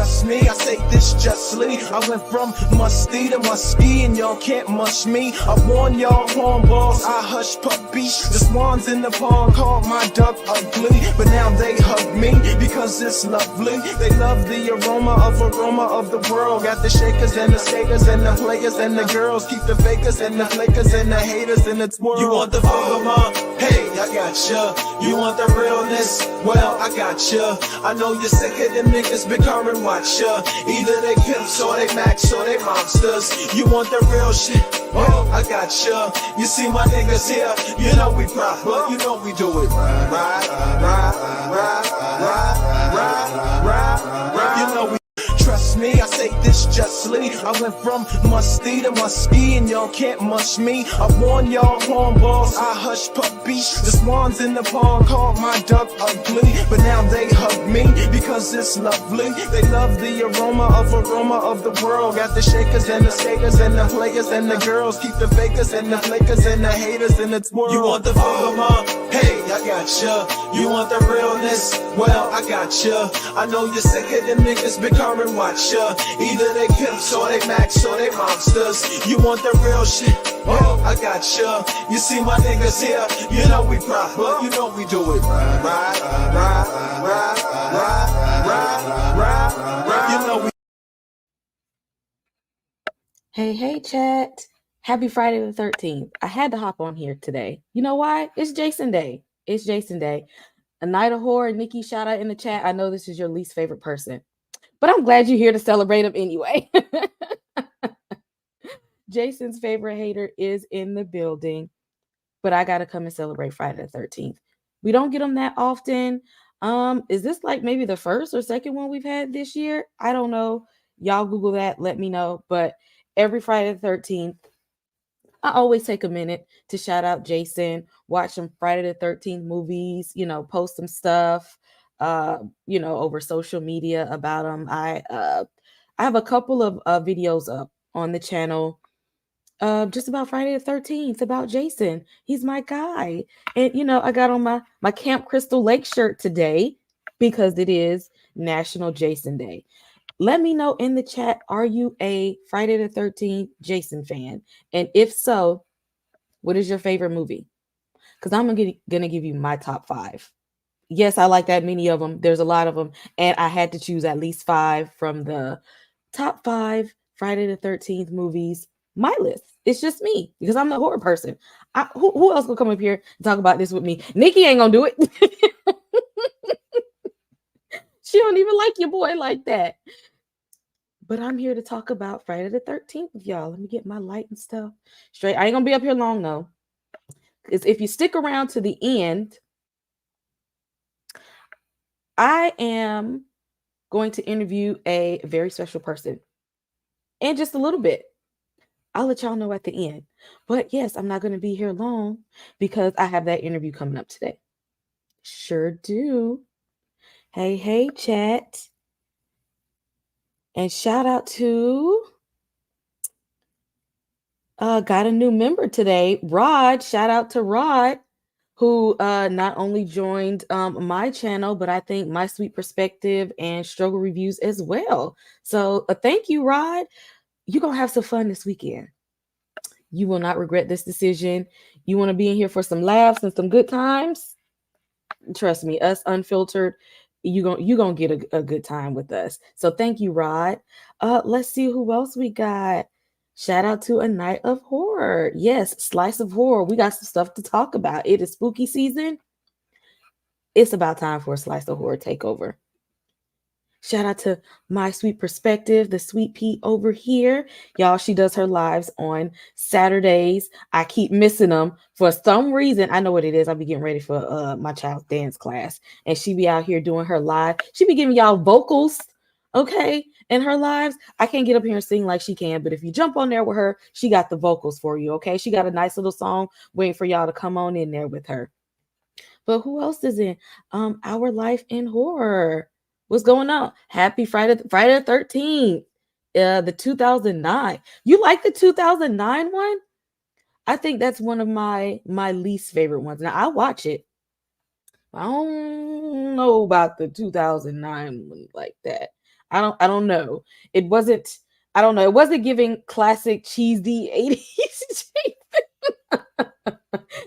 Trust me, I say this justly. I went from musty to musky, and y'all can't mush me. I warn y'all hornballs, I hush puppies. The swans in the pond called my duck ugly, but now they hug me because it's lovely. They love the aroma of the world. Got the shakers and the skaters and the players and the girls. Keep the fakers and the flakers and the haters in its world. You want the fama? Hey, I got ya. You want the realness? Well, I got ya. I know you're sick of them niggas becoming watch ya. Either they pimps or they max or they monsters. You want the real shit? Well, I got ya. You see my niggas here? You know we proper. You know we do it right, right. You know we. Trust me, I say this justly. I went from musty to musky, and y'all can't mush me. I warn y'all hornballs, I hush puppies. The swans in the pond called my duck ugly, but now they hug me because it's lovely. They love the aroma of the world. Got the shakers and the skaters and the players and the girls. Keep the fakers and the flakers and the haters in its world. You want the fama? Hey, I got ya. You want the realness? Well, I got ya. I know you're sick of them niggas becoming watch ya. Either they pimps or they max or they monsters. You want the real shit? Well, I got ya. You see my niggas here? You know we proper. You know we do it right. You know we. Hey, chat. Happy Friday the 13th. I had to hop on here today. You know why? It's Jason Day. It's Jason Day. A Night of Horror. Nikki, shout out in the chat. I know this is your least favorite person, but I'm glad you're here to celebrate him anyway. Jason's favorite hater is in the building, but I got to come and celebrate Friday the 13th. We don't get them that often. Is this like maybe the first or second one we've had this year? I don't know. Y'all Google that. Let me know. But every Friday the 13th, I always take a minute to shout out Jason, watch some Friday the 13th movies, post some stuff, over social media about them. I have a couple of videos up on the channel just about Friday the 13th, about Jason. He's my guy. And, I got on my Camp Crystal Lake shirt today because it is National Jason Day. Let me know in the chat, are you a Friday the 13th Jason fan? And if so, what is your favorite movie? Because I'm going to give you my top 5. Yes, I like that many of them. There's a lot of them. And I had to choose at least 5 from the top 5 Friday the 13th movies. My list. It's just me because I'm the horror person. Who else will come up here and talk about this with me? Nikki ain't going to do it. She don't even like your boy like that. But I'm here to talk about Friday the 13th with y'all. Let me get my light and stuff straight. I ain't going to be up here long, though. Because if you stick around to the end, I am going to interview a very special person in just a little bit. I'll let y'all know at the end. But yes, I'm not going to be here long because I have that interview coming up today. Sure do. Hey, chat. And shout out to, got a new member today, Rod. Shout out to Rod, who not only joined my channel, but I think My Sweet Perspective and Struggle Reviews as well. So thank you, Rod. You're going to have some fun this weekend. You will not regret this decision. You want to be in here for some laughs and some good times? Trust me, us unfiltered, you're gonna get a good time with us. So thank you, Rod. Let's see who else we got. Shout out to A Night of Horror. Yes, Slice of Horror. We got some stuff to talk about. It is spooky season. It's about time for a Slice of Horror takeover. Shout out to My Sweet Perspective, the Sweet Pea over here. Y'all, she does her lives on Saturdays. I keep missing them for some reason. I know what it is. I'll be getting ready for my child's dance class. And she be out here doing her live. She be giving y'all vocals, okay, in her lives. I can't get up here and sing like she can, but if you jump on there with her, she got the vocals for you, okay? She got a nice little song waiting for y'all to come on in there with her. But who else is in Our Life in Horror? What's going on? Happy Friday the 13th. The 2009. You like the 2009 one? I think that's one of my least favorite ones. Now I watch it. I don't know about the 2009 one like that. I don't know. It wasn't, I don't know. It wasn't giving classic cheesy 80s.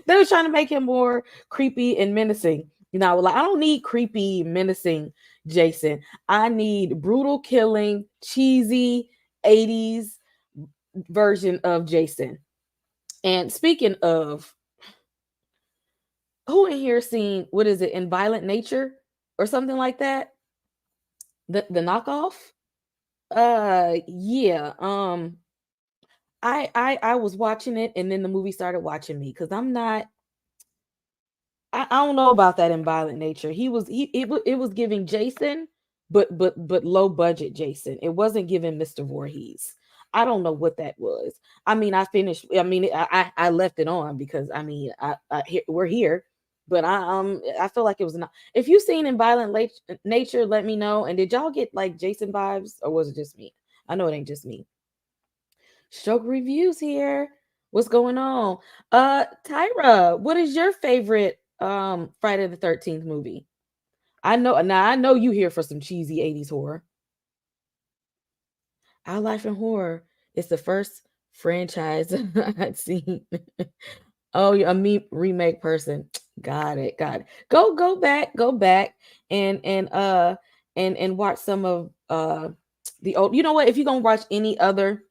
They were trying to make him more creepy and menacing. You know, like I don't need creepy, menacing Jason. I need brutal killing, cheesy 80s version of Jason. And speaking of, who in here seen, what is it, In Violent Nature or something like that? The knockoff? Yeah. I was watching it and then the movie started watching me because I'm not, I don't know about that In Violent Nature. It was giving Jason, but low budget Jason. It wasn't giving Mr. Voorhees. I don't know what that was. I mean, I finished. I mean, I left it on because I mean, we're here, but I feel like it was not. If you seen In Violent Nature, let me know. And did y'all get like Jason vibes or was it just me? I know it ain't just me. Stroke reviews here. What's going on? Tyra, what is your favorite Friday the 13th movie? I know you here for some cheesy 80s horror. Our Life in Horror is the first franchise I'd seen. Oh, you're a me remake person. Got it. Got it. Go back and watch some of the old. You know what? If you're gonna watch any other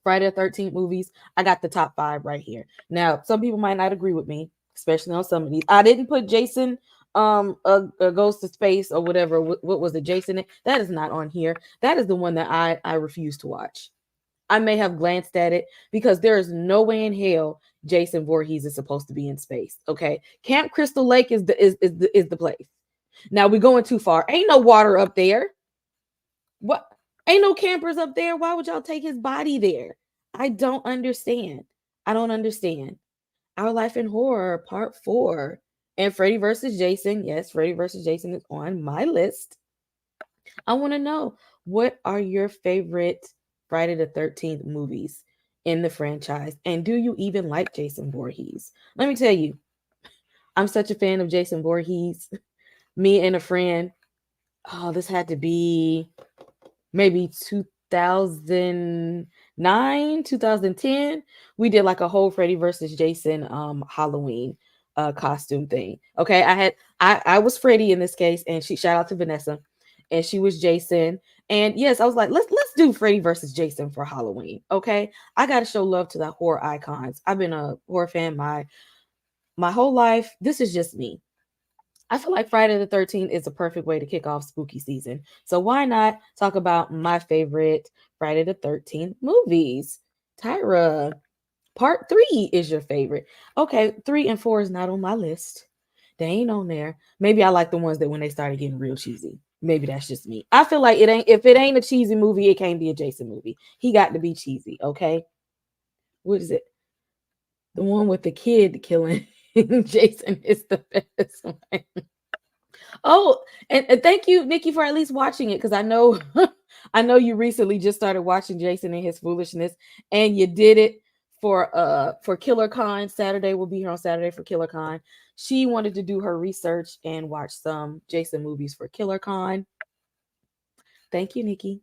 Friday the 13th movies, I got the top 5 right here. Now, some people might not agree with me, especially on some of these. I didn't put Jason goes to space or whatever. What was it, Jason? That is not on here. That is the one that I refuse to watch. I may have glanced at it because there is no way in hell Jason Voorhees is supposed to be in space. Okay, Camp Crystal Lake is the place. Now we're going too far. Ain't no water up there. What? Ain't no campers up there. Why would y'all take his body there? I don't understand. I don't understand. Our Life in Horror, Part 4. And Freddy versus Jason. Yes, Freddy versus Jason is on my list. I want to know, what are your favorite Friday the 13th movies in the franchise? And do you even like Jason Voorhees? Let me tell you, I'm such a fan of Jason Voorhees. Me and a friend, oh, this had to be maybe 2009, 2010. We did like a whole Freddy versus Jason Halloween costume thing. Okay, I was Freddy in this case, and she, shout out to Vanessa, and she was Jason. And yes, I was like, let's do Freddy versus Jason for Halloween. Okay, I got to show love to the horror icons. I've been a horror fan my whole life. This is just me. I feel like Friday the 13th is a perfect way to kick off spooky season. So why not talk about my favorite Friday the 13th movies? Tyra, part 3 is your favorite. Okay, 3 and 4 is not on my list. They ain't on there. Maybe I like the ones that when they started getting real cheesy. Maybe that's just me. I feel like it ain't, if it ain't a cheesy movie, it can't be a Jason movie. He got to be cheesy, okay? What is it? The one with the kid killing Jason is the best one. Oh, and thank you, Nikki, for at least watching it, because I know I know you recently just started watching Jason and his foolishness, and you did it for Killer Con. Saturday, we'll be here on Saturday for Killer Con. She wanted to do her research and watch some Jason movies for Killer Con. Thank you, Nikki.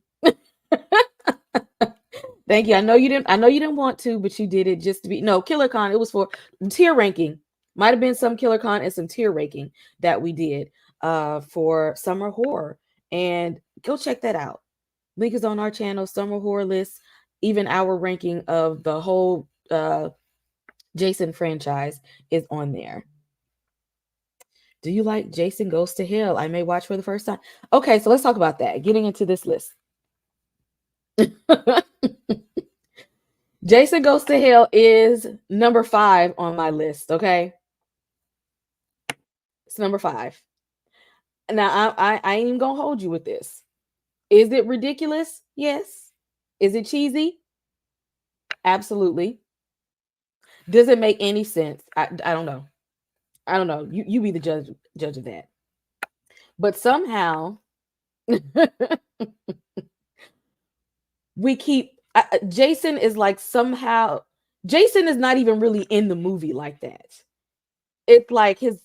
Thank you. I know you didn't want to, but you did it just to be, no, Killer Con. It was for tier ranking. Might have been some Killer Con and some tier ranking that we did for summer horror. And go check that out. Link is on our channel, Summer Horror List, even our ranking of the whole Jason franchise is on there. Do you like Jason Goes to Hell? I may watch for the first time. Okay, so let's talk about that. Getting into this list. Jason Goes to Hell is number 5 on my list. Okay, it's number 5. Now I ain't even gonna hold you with this. Is it ridiculous? Yes. Is it cheesy? Absolutely. Does it make any sense? I don't know. I don't know. You be the judge of that. But somehow we keep Jason is like, somehow Jason is not even really in the movie like that. It's like his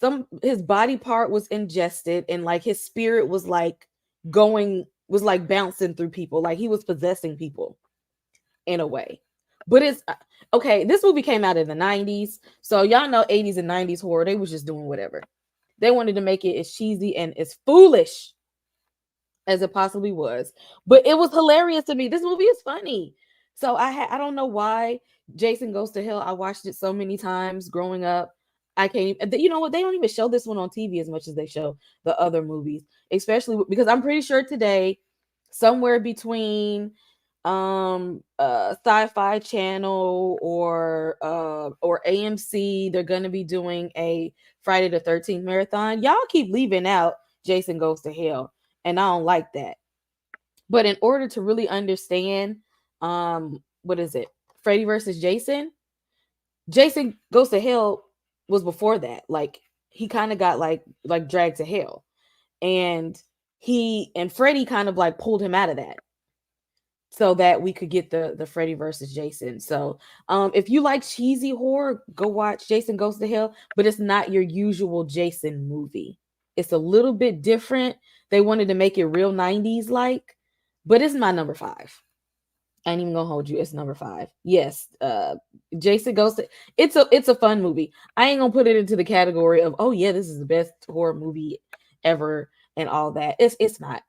body part was ingested and like his spirit was like going was like bouncing through people, like he was possessing people in a way. But it's okay. This movie came out in the 90s, so y'all know 80s and 90s horror. They was just doing whatever. They wanted to make it as cheesy and as foolish as it possibly was, but it was hilarious to me. This movie is funny. So I don't know why Jason Goes to Hell. I watched it so many times growing up. I can't even, you know what? They don't even show this one on TV as much as they show the other movies, especially because I'm pretty sure today, somewhere between Sci-Fi Channel or AMC, they're gonna be doing a Friday the 13th marathon. Y'all keep leaving out Jason Goes to Hell, and I don't like that. But in order to really understand, what is it? Freddy versus Jason. Jason Goes to Hell was before that. Like he kind of got like dragged to hell, and he and Freddy kind of like pulled him out of that so that we could get the Freddy versus Jason. So if you like cheesy horror, go watch Jason Goes to Hell, but it's not your usual Jason movie. It's a little bit different. They wanted to make it real 90s like, but it's my number 5. I ain't even gonna hold you. It's number 5. Yes, Jason Goes to. It's a fun movie. I ain't gonna put it into the category of, oh yeah, this is the best horror movie ever and all that. It's not,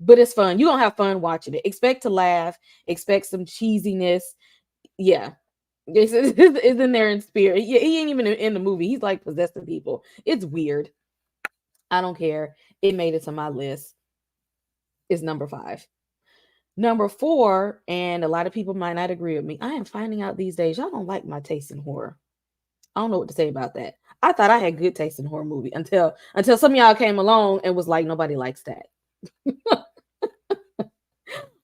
but it's fun. You're gonna have fun watching it. Expect to laugh, expect some cheesiness. Yeah. Jason is in there in spirit. He ain't even in the movie. He's like possessing people. It's weird. I don't care. It made it to my list. It's number 5. Number 4, and a lot of people might not agree with me. I am finding out these days y'all don't like my taste in horror. I don't know what to say about that. I thought I had good taste in horror movie until some of y'all came along and was like, nobody likes that.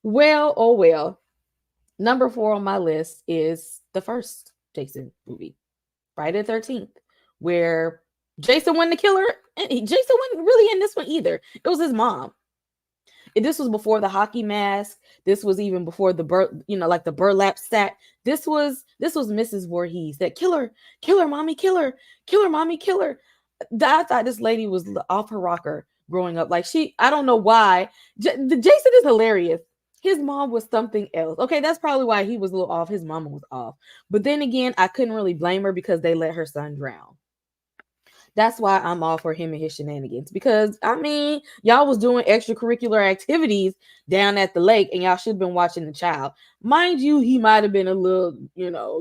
Well, oh well. Number 4 on my list is the first Jason movie, Friday the 13th, where Jason wasn't the killer. And Jason wasn't really in this one either. It was his mom. This was before the hockey mask. This was even before the like the burlap sack. This was Mrs. Voorhees. That killer, mommy, killer, mommy, killer. I thought this lady was off her rocker growing up. Like I don't know why. Jason is hilarious. His mom was something else. Okay, that's probably why he was a little off. His mama was off. But then again, I couldn't really blame her because they let her son drown. That's why I'm all for him and his shenanigans. Because, I mean, y'all was doing extracurricular activities down at the lake and y'all should have been watching the child. Mind you, he might have been a little,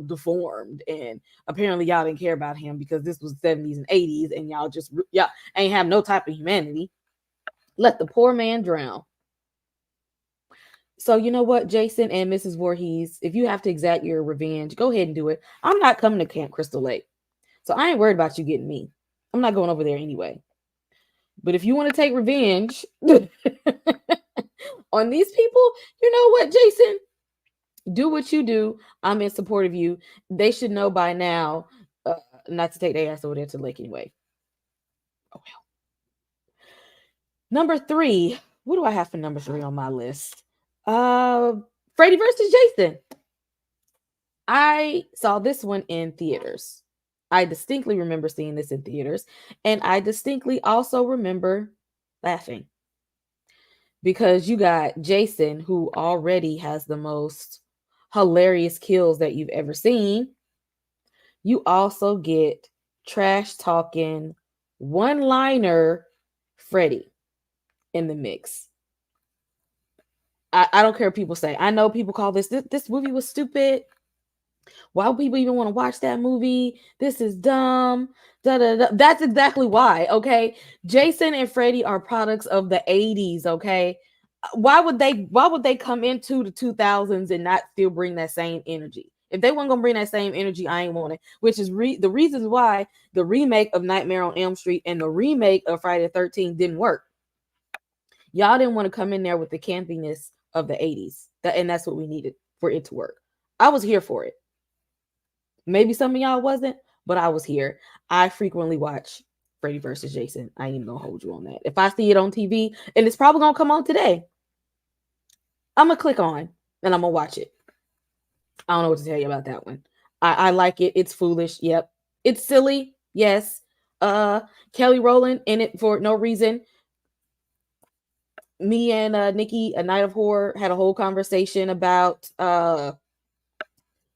deformed. And apparently y'all didn't care about him because this was 70s and 80s and y'all ain't have no type of humanity. Let the poor man drown. So you know what, Jason and Mrs. Voorhees, if you have to exact your revenge, go ahead and do it. I'm not coming to Camp Crystal Lake. So I ain't worried about you getting me. I'm not going over there anyway. But if you want to take revenge on these people, you know what, Jason? Do what you do. I'm in support of you. They should know by now not to take their ass over there to the lake anyway. Oh, well. Number 3. What do I have for number 3 on my list? Freddy versus Jason. I saw this one in theaters. I distinctly remember seeing this in theaters, and I distinctly also remember laughing because you got Jason, who already has the most hilarious kills that you've ever seen. You also get trash talking, one-liner Freddy in the mix. I don't care what people say. I know people call this movie was stupid. Why would people even want to watch that movie? This is dumb. Da, da, da. That's exactly why. Okay. Jason and Freddy are products of the 80s. Okay. Why would they come into the 2000s and not still bring that same energy? If they weren't gonna bring that same energy, I ain't want it. Which is the reasons why the remake of Nightmare on Elm Street and the remake of Friday the 13th didn't work. Y'all didn't want to come in there with the campiness of the 80s. And that's what we needed for it to work. I was here for it. Maybe some of y'all wasn't, but I was here. I frequently watch Freddy versus Jason. I ain't even gonna hold you on that. If I see it on TV, and it's probably gonna come on today, I'm gonna click on and I'm gonna watch it. I don't know what to tell you about that one. I like it. It's foolish. Yep. It's silly. Yes. Kelly Rowland in it for no reason. me and Nikki, a Night of Horror, had a whole conversation about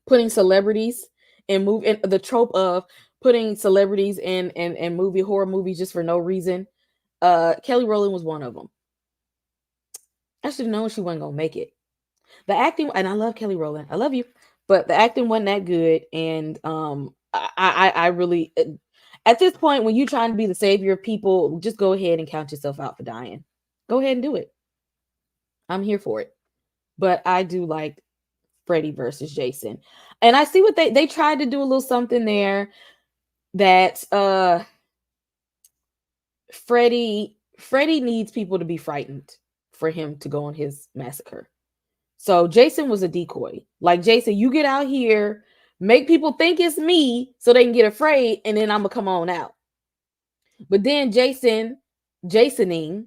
putting celebrities in movie, and the trope of putting celebrities in movie horror movies just for no reason. Kelly Rowland was one of them. I should have known she wasn't gonna make it. The acting, and I love Kelly Rowland, I love you, but the acting wasn't that good. And I really, at this point, when you're trying to be the savior of people, just go ahead and count yourself out for dying. Go ahead and do it. I'm here for it. But I do like Freddy versus Jason, and I see what they tried to do a little something there that Freddy needs people to be frightened for him to go on his massacre. So Jason was a decoy. Like, Jason, you get out here, make people think it's me so they can get afraid, and then I'm gonna come on out. But then Jasoning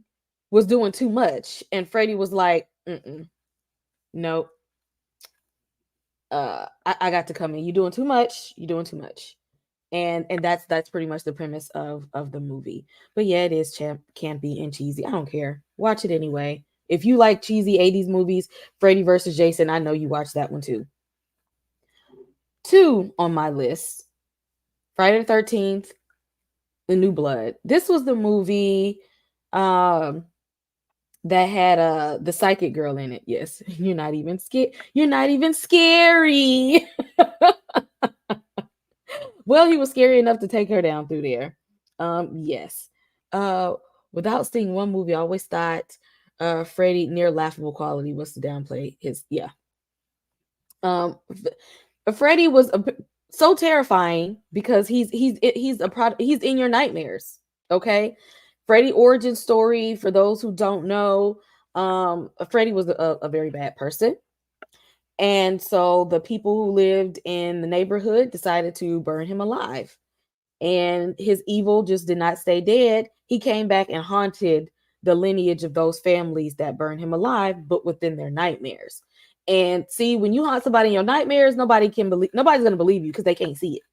was doing too much, and Freddy was like, no, I got to come in. You're doing too much. You're doing too much. And that's pretty much the premise of the movie. But yeah, it is campy and cheesy. I don't care. Watch it anyway. If you like cheesy 80s movies, Freddy versus Jason, I know you watched that one too. 2 on my list, Friday the 13th, The New Blood. This was the movie that had the psychic girl in it. Yes, you're not even scared. You're not even scary. Well, he was scary enough to take her down through there. Yes. Without seeing one movie, I always thought Freddy near laughable quality was to downplay his. Yeah. Freddy was so terrifying because he's a product. He's in your nightmares. Okay. Freddy origin story, for those who don't know, Freddy was a very bad person. And so the people who lived in the neighborhood decided to burn him alive. And his evil just did not stay dead. He came back and haunted the lineage of those families that burned him alive, but within their nightmares. And see, when you haunt somebody in your nightmares, nobody's going to believe you because they can't see it.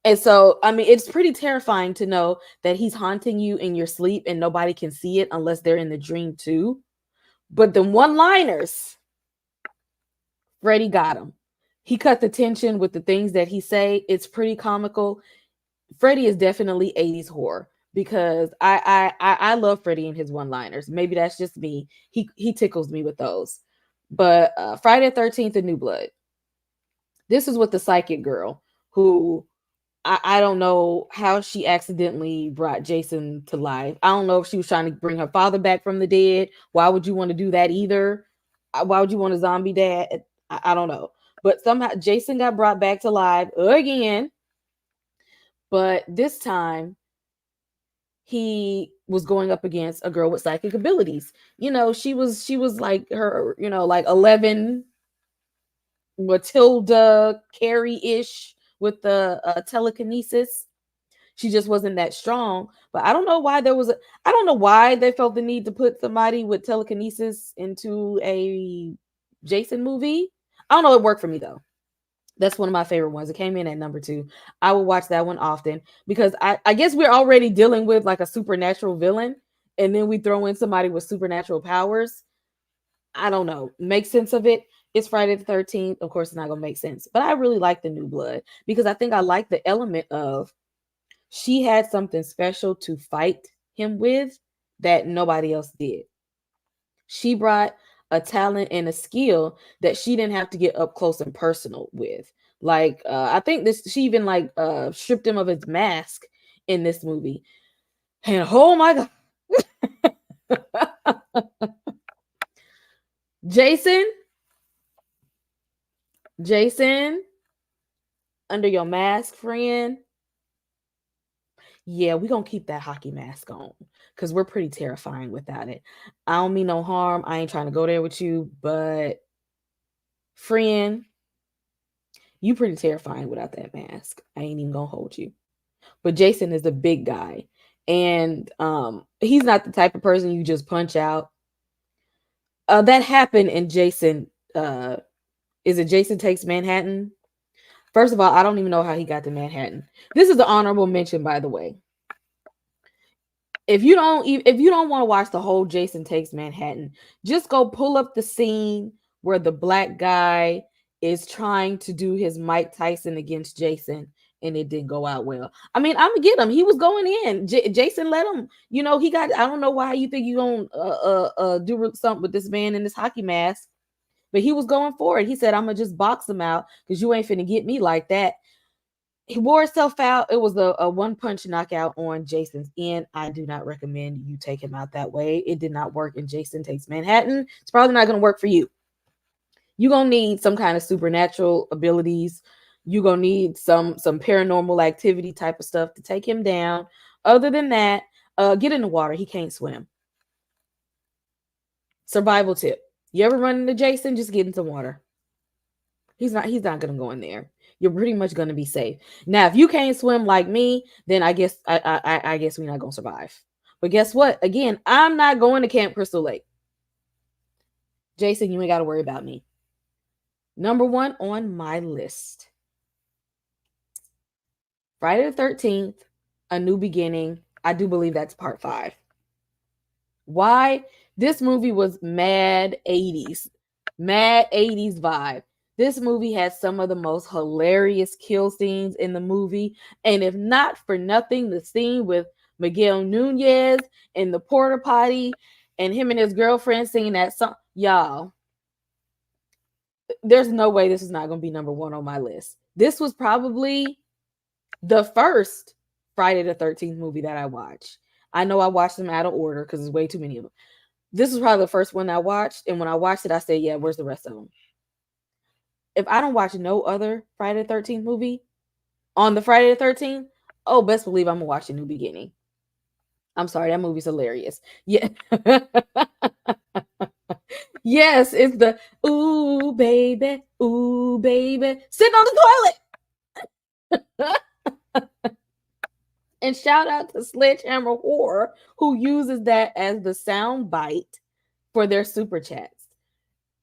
And so, I mean, it's pretty terrifying to know that he's haunting you in your sleep and nobody can see it unless they're in the dream too. But the one-liners, Freddy got him. He cut the tension with the things that he say. It's pretty comical. Freddy is definitely 80s horror because I love Freddy and his one-liners. Maybe that's just me. He tickles me with those. But Friday the 13th, A New Blood. This is with the psychic girl who I don't know how she accidentally brought Jason to life. I don't know if she was trying to bring her father back from the dead. Why would you want to do that either? Why would you want a zombie dad? I don't know. But somehow Jason got brought back to life again. But this time he was going up against a girl with psychic abilities. You know, she was like her, like 11 Matilda Carey-ish with the telekinesis. She just wasn't that strong. But I don't know why I don't know why they felt the need to put somebody with telekinesis into a Jason movie. I don't know. It worked for me though. That's one of my favorite ones. It came in at number 2. I will watch that one often because I guess we're already dealing with like a supernatural villain, and then we throw in somebody with supernatural powers. I don't know. Make sense of it. It's Friday the 13th. Of course, it's not gonna make sense. But I really like The New Blood because I think I like the element of she had something special to fight him with that nobody else did. She brought a talent and a skill that she didn't have to get up close and personal with. Like I think she even like stripped him of his mask in this movie. And oh my god. Jason, under your mask, friend. Yeah, we're gonna keep that hockey mask on because we're pretty terrifying without it. I don't mean no harm. I ain't trying to go there with you, but friend, you pretty terrifying without that mask. I ain't even gonna hold you. But Jason is a big guy, and he's not the type of person you just punch out. That happened in Jason. Is it Jason Takes Manhattan? First of all, I don't even know how he got to Manhattan. This is an honorable mention, by the way. if you don't want to watch the whole Jason Takes Manhattan, just go pull up the scene where the black guy is trying to do his Mike Tyson against Jason, and it didn't go out well. I mean, I'm gonna get him. He was going in. Jason let him. You know, he got. I don't know why you think you gonna do something with this man in this hockey mask, but he was going for it. He said, "I'm gonna just box him out because you ain't finna get me like that." He wore himself out. It was a one punch knockout on Jason's end. I do not recommend you take him out that way. It did not work in Jason Takes Manhattan. It's probably not going to work for you. You're going to need some kind of supernatural abilities. You're going to need some paranormal activity type of stuff to take him down. Other than that, get in the water. He can't swim. Survival tip. You ever run into Jason? Just get into water. He's not going to go in there. You're pretty much going to be safe. Now, if you can't swim like me, then I guess I guess we're not going to survive. But guess what? Again, I'm not going to Camp Crystal Lake. Jason, you ain't got to worry about me. Number 1 on my list. Friday the 13th, A New Beginning. I do believe that's part 5. Why? This movie was mad 80s. Mad 80s vibe. This movie has some of the most hilarious kill scenes in the movie. And if not for nothing, the scene with Miguel Nunez in the porta potty and him and his girlfriend singing that song. Y'all, there's no way this is not going to be number 1 on my list. This was probably the first Friday the 13th movie that I watched. I know I watched them out of order because there's way too many of them. This was probably the first one I watched. And when I watched it, I said, yeah, where's the rest of them? If I don't watch no other Friday the 13th movie on the Friday the 13th, oh, best believe I'm going to watch The New Beginning. I'm sorry, that movie's hilarious. Yeah. Yes, it's the ooh, baby, sitting on the toilet. And shout out to Sledgehammer Horror, who uses that as the sound bite for their super chats.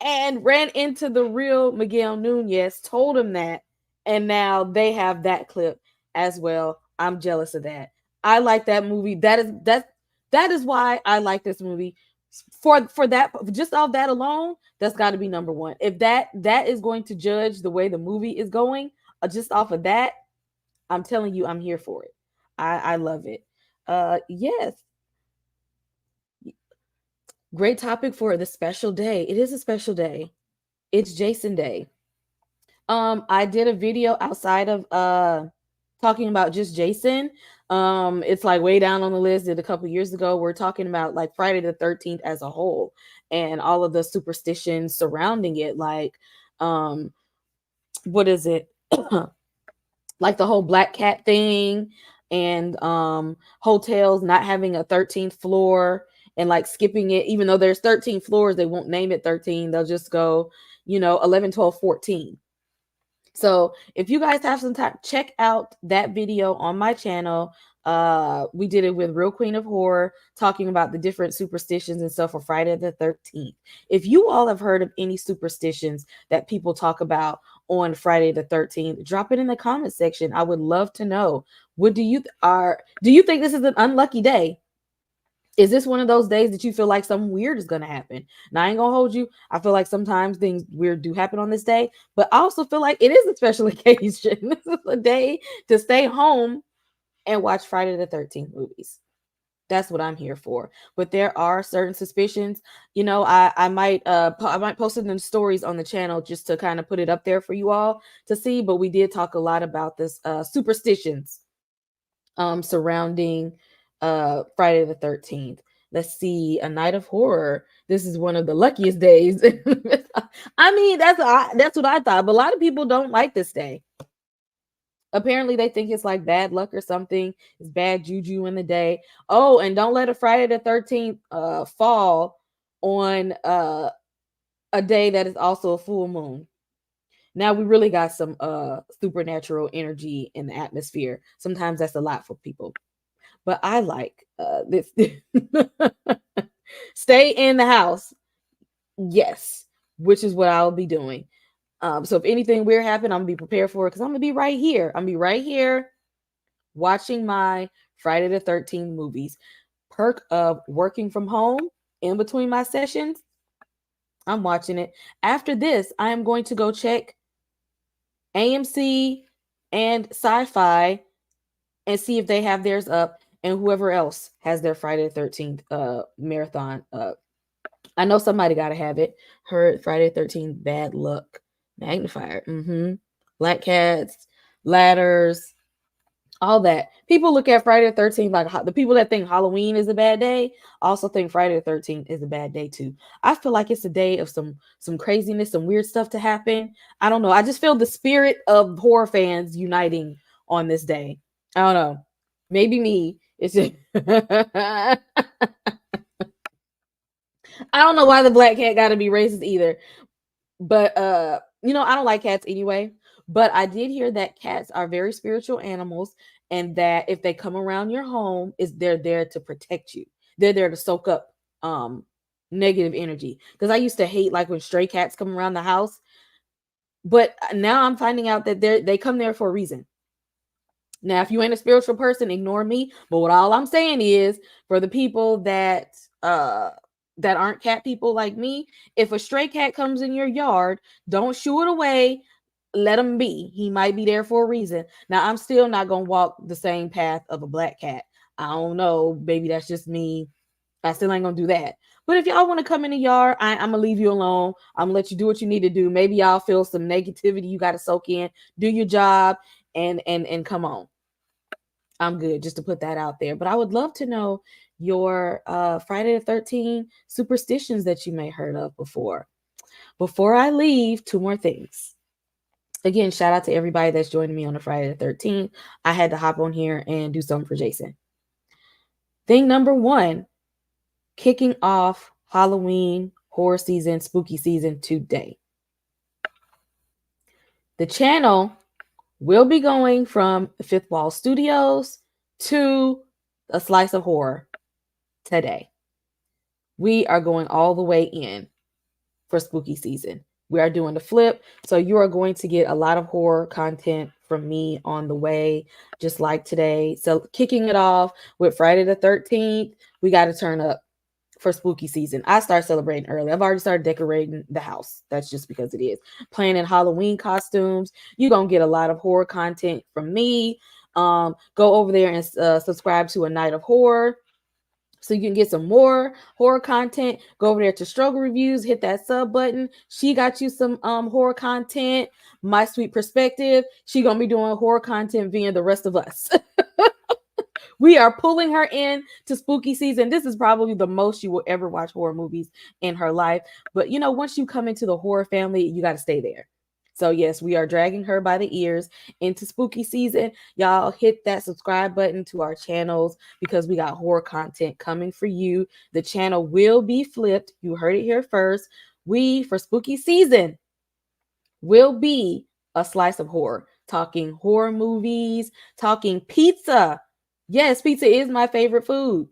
And ran into the real Miguel Nunez, told him that, and now they have that clip as well. I'm jealous of that. I like that movie. That is why I like this movie. For that, just off that alone, that's got to be number 1. If that is going to judge the way the movie is going, just off of that, I'm telling you, I'm here for it. I love it. Yes. Great topic for the special day. It is a special day. It's Jason Day. I did a video outside of talking about just Jason. It's like way down on the list. Did a couple years ago. We're talking about like Friday the 13th as a whole and all of the superstitions surrounding it. Like, what is it? Like the whole black cat thing and hotels not having a 13th floor and like skipping it, even though there's 13 floors, they won't name it 13. They'll just go, 11, 12, 14. So if you guys have some time, check out that video on my channel. We did it with Real Queen of Horror, talking about the different superstitions and stuff for Friday the 13th. If you all have heard of any superstitions that people talk about on Friday the 13th, drop it in the comment section. I would love to know. Do you think this is an unlucky day? Is this one of those days that you feel like something weird is going to happen? Now, I ain't going to hold you. I feel like sometimes things weird do happen on this day, but I also feel like it is a special occasion. This is a day to stay home and watch Friday the 13th movies. That's what I'm here for. But there are certain suspicions. I might post it in stories on the channel just to kind of put it up there for you all to see. But we did talk a lot about this superstitions surrounding Friday the 13th. Let's see, A Night of Horror. This is one of the luckiest days. I mean, that's what I thought. But a lot of people don't like this day. Apparently, they think it's like bad luck or something. It's bad juju in the day. Oh, and don't let a Friday the 13th fall on a day that is also a full moon. Now we really got some supernatural energy in the atmosphere. Sometimes that's a lot for people. But I like this. Stay in the house. Yes, which is what I'll be doing. So if anything weird happen, I'm gonna be prepared for it because I'm gonna be right here. I'm gonna be right here watching my Friday the 13th movies. perk of working from home in between my sessions, I'm watching it. After this, I am going to go check AMC and Sci-Fi and see if they have theirs up, and whoever else has their Friday the 13th marathon up. I know somebody got to have it. Heard Friday the 13th Bad Luck Magnifier. Black Cats, Ladders, all that. People look at Friday the 13th like the people that think Halloween is a bad day also think Friday the 13th is a bad day too. I feel like it's a day of some craziness, some weird stuff to happen. I don't know. I just feel the spirit of horror fans uniting on this day. I don't know. Maybe me. It's just I don't know why the black cat got to be racist either. But I don't like cats anyway. But I did hear that cats are very spiritual animals, and that if they come around your home, they're there to protect you. They're there to soak up negative energy. Because I used to hate like when stray cats come around the house, but now I'm finding out that they come there for a reason. Now, if you ain't a spiritual person, ignore me. But what all I'm saying is, for the people that aren't cat people like me, if a stray cat comes in your yard, don't shoo it away. Let him be. He might be there for a reason. Now, I'm still not gonna walk the same path of a black cat. I don't know. Maybe that's just me. I still ain't gonna do that. But if y'all want to come in the yard, I'm gonna leave you alone. I'm gonna let you do what you need to do. Maybe y'all feel some negativity you got to soak in. Do your job and come on. I'm good, just to put that out there. But I would love to know your Friday the 13th superstitions that you may heard of before. Before I leave, two more things. Again, shout out to everybody that's joining me on the Friday the 13th. I had to hop on here and do something for Jason. Thing number one, kicking off Halloween, horror season, spooky season today. The channel will be going from Fifth Wall Studios to A Slice of Horror today. We are going all the way in for spooky season. We are doing the flip. So you are going to get a lot of horror content from me on the way, just like today. So kicking it off with Friday the 13th, we got to turn up for spooky season. I start celebrating early. I've already started decorating the house. That's just because it is. Planning Halloween costumes. You're going to get a lot of horror content from me. Go over there and subscribe to A Night of Horror, so you can get some more horror content. Go over there to Struggle Reviews, hit that sub button. She got you some horror content. My Sweet Perspective, she gonna be doing horror content via the rest of us. We are pulling her in to spooky season. This is probably the most you will ever watch horror movies in her life. But once you come into the horror family, you got to stay there. So yes, we are dragging her by the ears into spooky season. Y'all hit that subscribe button to our channels because we got horror content coming for you. The channel will be flipped. You heard it here first. We, for spooky season, will be A Slice of Horror, talking horror movies, talking pizza. Yes, pizza is my favorite food.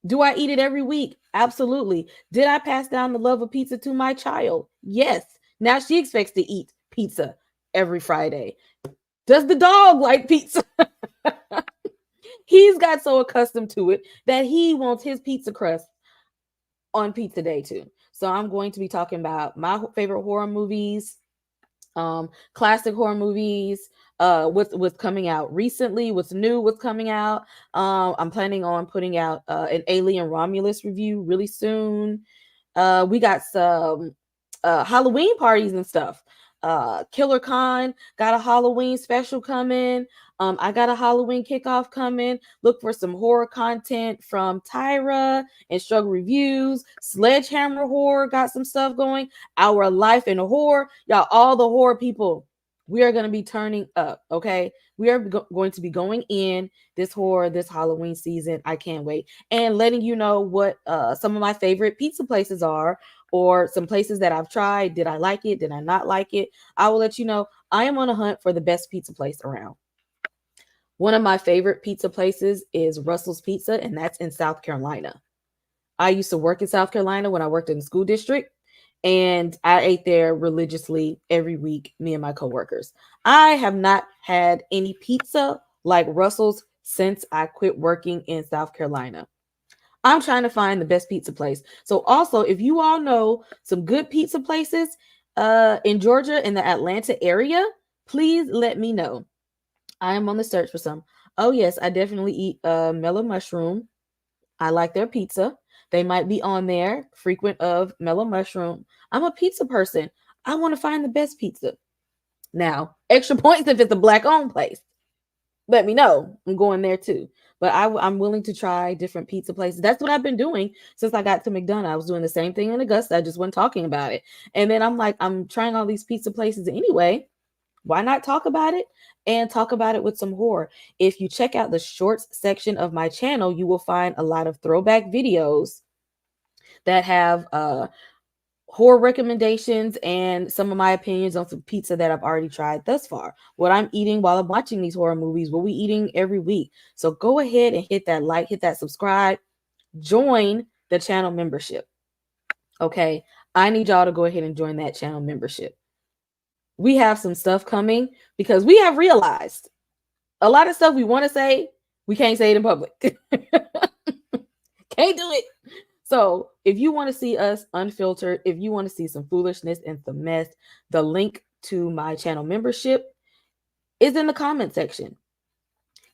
Do I eat it every week? Absolutely. Did I pass down the love of pizza to my child? Yes. Now she expects to eat pizza every Friday. Does the dog like pizza? He's got so accustomed to it that he wants his pizza crust on pizza day too. So I'm going to be talking about my favorite horror movies, classic horror movies, what's coming out recently, what's new, what's coming out. I'm planning on putting out an Alien Romulus review really soon. We got some Halloween parties and stuff. Killer Con got a Halloween special coming. I got a Halloween kickoff coming. Look for some horror content from Tyra and Struggle Reviews. Sledgehammer Horror got some stuff going. Our Life in Horror. Y'all, all the horror people, we are going to be turning up, okay? We are going to be going in this Halloween season. I can't wait. And letting you know what some of my favorite pizza places are, or some places that I've tried. Did I like it? Did I not like it? I will let you know. I am on a hunt for the best pizza place around. One of my favorite pizza places is Russell's Pizza, and that's in South Carolina. I used to work in South Carolina when I worked in the school district, and I ate there religiously every week, me and my coworkers. I have not had any pizza like Russell's since I quit working in South Carolina. I'm trying to find the best pizza place. So also, if you all know some good pizza places in Georgia, in the Atlanta area, please let me know. I am on the search for some. Oh yes, I definitely eat Mellow Mushroom. I like their pizza. They might be on there, frequent of Mellow Mushroom. I'm a pizza person. I want to find the best pizza. Now, extra points if it's a black owned place. Let me know. I'm going there too. But I'm willing to try different pizza places. That's what I've been doing since I got to McDonough. I was doing the same thing in Augusta. I just wasn't talking about it. And then I'm like, I'm trying all these pizza places anyway. Why not talk about it and talk about it with some horror? If you check out the shorts section of my channel, you will find a lot of throwback videos that have horror recommendations and some of my opinions on some pizza that I've already tried thus far. What I'm eating while I'm watching these horror movies, what we eating every week. So go ahead and hit that like, hit that subscribe, join the channel membership. Okay. I need y'all to go ahead and join that channel membership. We have some stuff coming because we have realized a lot of stuff we want to say, we can't say it in public. Can't do it. So if you want to see us unfiltered, if you want to see some foolishness and some mess, the link to my channel membership is in the comment section.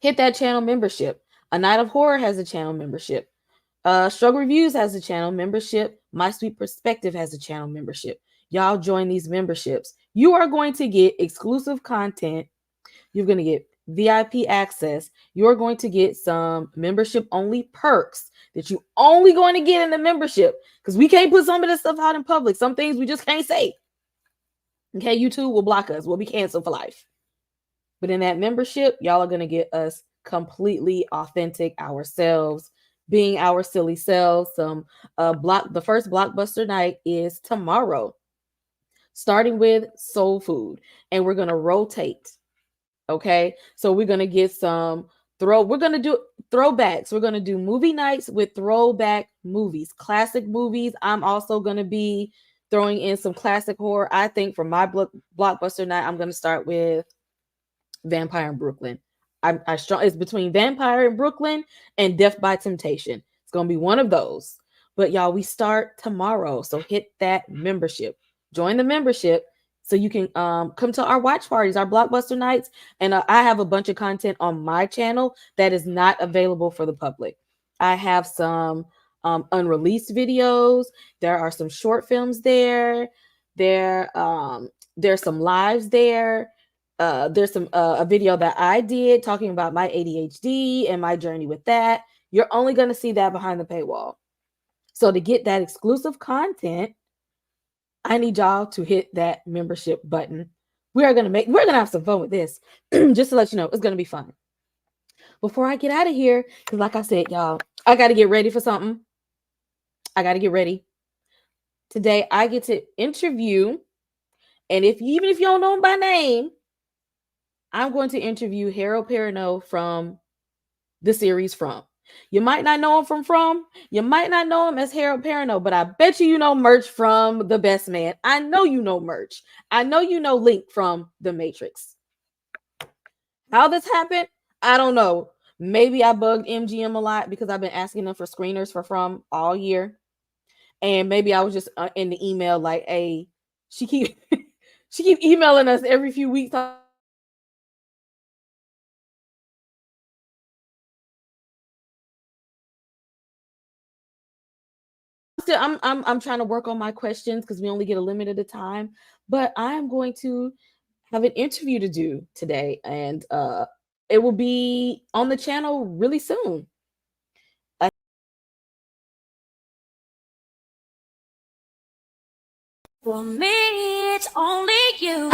Hit that channel membership. A Night of Horror has a channel membership. Struggle Reviews has a channel membership. My Sweet Perspective has a channel membership. Y'all join these memberships. You are going to get exclusive content. You're going to get VIP access. You're going to get some membership only perks that you only going to get in the membership, because we can't put some of this stuff out in public. Some things we just can't say. Okay, YouTube will block us. We'll be canceled for life. But in that membership, y'all are going to get us completely authentic ourselves, being our silly selves. The first blockbuster night is tomorrow, starting with soul food, and we're going to rotate. Okay, so we're gonna get we're gonna do throwbacks. We're gonna do movie nights with throwback movies, classic movies. I'm also gonna be throwing in some classic horror. I think for my blockbuster night, I'm gonna start with Vampire in Brooklyn. It's between Vampire in Brooklyn and Death by Temptation. It's gonna be one of those. But y'all, we start tomorrow, so hit that membership. Join the membership so you can come to our watch parties, our blockbuster nights. And I have a bunch of content on my channel that is not available for the public. I have some unreleased videos. There are some short films there. There's some lives there. There's some a video that I did talking about my ADHD and my journey with that. You're only going to see that behind the paywall. So to get that exclusive content, I need y'all to hit that membership button. We're gonna have some fun with this. Just to let you know, it's gonna be fun. Before I get out of here, because like I said, y'all, I gotta get ready for something. I gotta get ready. Today I get to interview, and even if you don't know him by name, I'm going to interview Harold Perrineau from the series From. You might not know him from. You might not know him as Harold Perrineau, but I bet you know Murch from The Best Man. I know you know Murch. I know you know Link from The Matrix. How this happened, I don't know. Maybe I bugged MGM a lot because I've been asking them for screeners for From all year. And maybe I was just in the email like, hey, she keep emailing us every few weeks. I'm trying to work on my questions because we only get a limited time, but I'm going to have an interview to do today, and it will be on the channel really soon. For me, it's only you.